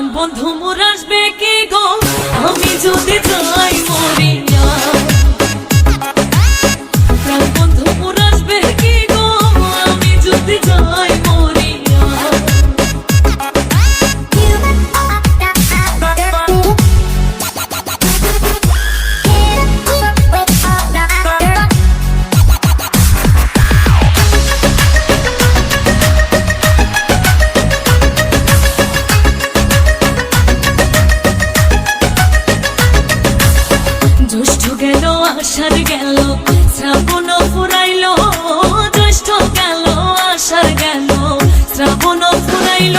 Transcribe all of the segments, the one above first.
প্রাণ বন্ধু মোর আসবে কি গো আমি যদি যাই মরিয়া। প্রাণ বন্ধু মোর আসবে কি গো আমি যদি যাই মরিয়া। জ্যৈষ্ঠ গেল আষাঢ় গেল শ্রাবণ ফুরাইল, জ্যৈষ্ঠ গেল আষাঢ় গেল শ্রাবণ ফুরাইল।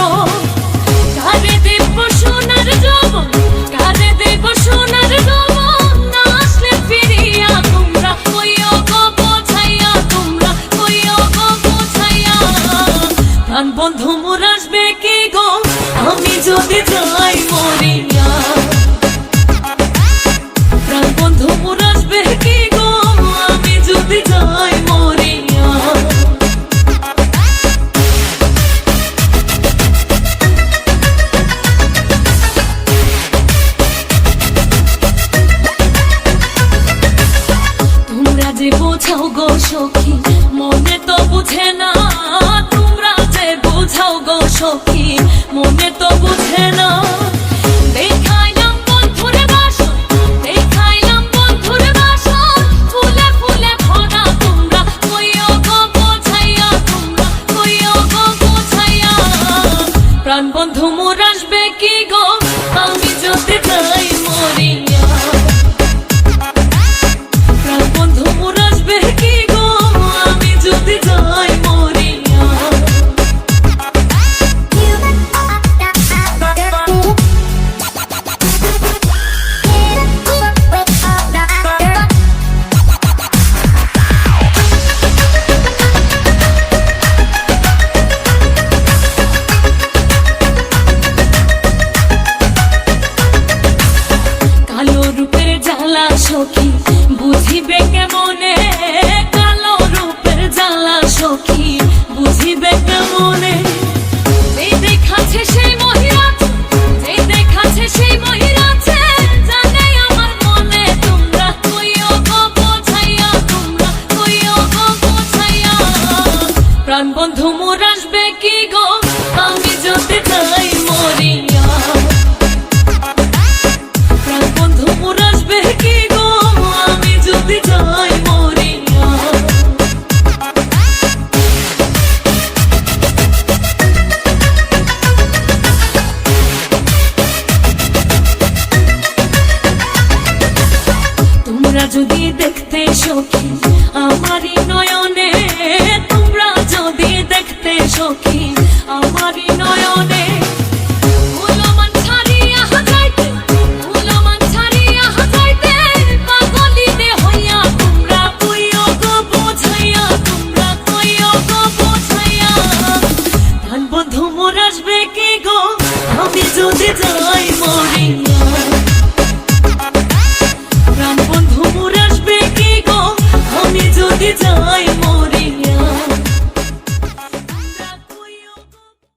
কারে দেব সোনার যৌবন, কারে দেব সোনার যৌবন, না আসলে ফিরিয়া তোমরা কইও গো বোঝাইয়া, তোমরা কইও গো বোঝাইয়া। প্রাণ বন্ধু মোর আসবে কি গো আমি যদি যাই মরিয়া। প্রাণ বন্ধু মোর আসবে কি গো আমি যদি যাই মরিয়া। তোমরা যে বোঝাও গো সখী মনে তো বুঝে না, তোমরা যে বোঝাও গো সখী মনে তো বুঝে না। দেখাইলাম বন্ধুর বাসন, দেখাইলাম বন্ধুর বাসন, ফুলে ফুলে ভরা তোমরা কইও গো বোঝাইয়া, তোমরা কইও গো বোঝাইয়া। প্রাণ বন্ধু মোর আসবে কি গো আমি যদি যাই মরিয়া। প্রাণ বন্ধু মোর আসবে কি গো আমি যদি যাই মরিয়া। কালো রূপের জ্বালা সখী বুঝিবে কেমনে, কালো রূপের জ্বালা সখী বুঝিবে কেমনে। যেই দেখাচ্ছে সেই মহিলাছে, যেই দেখাচ্ছে সেই মহিলাছে, জানে আমার মনে তোমরা কইও গো বোঝাইয়া, তোমরা কইও গো বোঝাইয়া। প্রাণ বন্ধু মোর আসবে কি গো আমি যদি যাই মরিয়া। প্রাণ বন্ধু মোর আসবে কি গো আমি যদি যাই মরিয়া। তোমরা যদি দেখতে সখী আমারই নয়নে, তোমরা যদি দেখতে সখী আমারই নয়নে। ফুলমান ছাড়িয়া যাইতে, ফুলমান ছাড়িয়া যাইতে, পাগলিনে হইয়া তোমরা কইও গো বোঝাইয়া, তোমরা কইও গো বোঝাইয়া। প্রাণ বন্ধু মোর আসবে কি গো আমি যদি যাই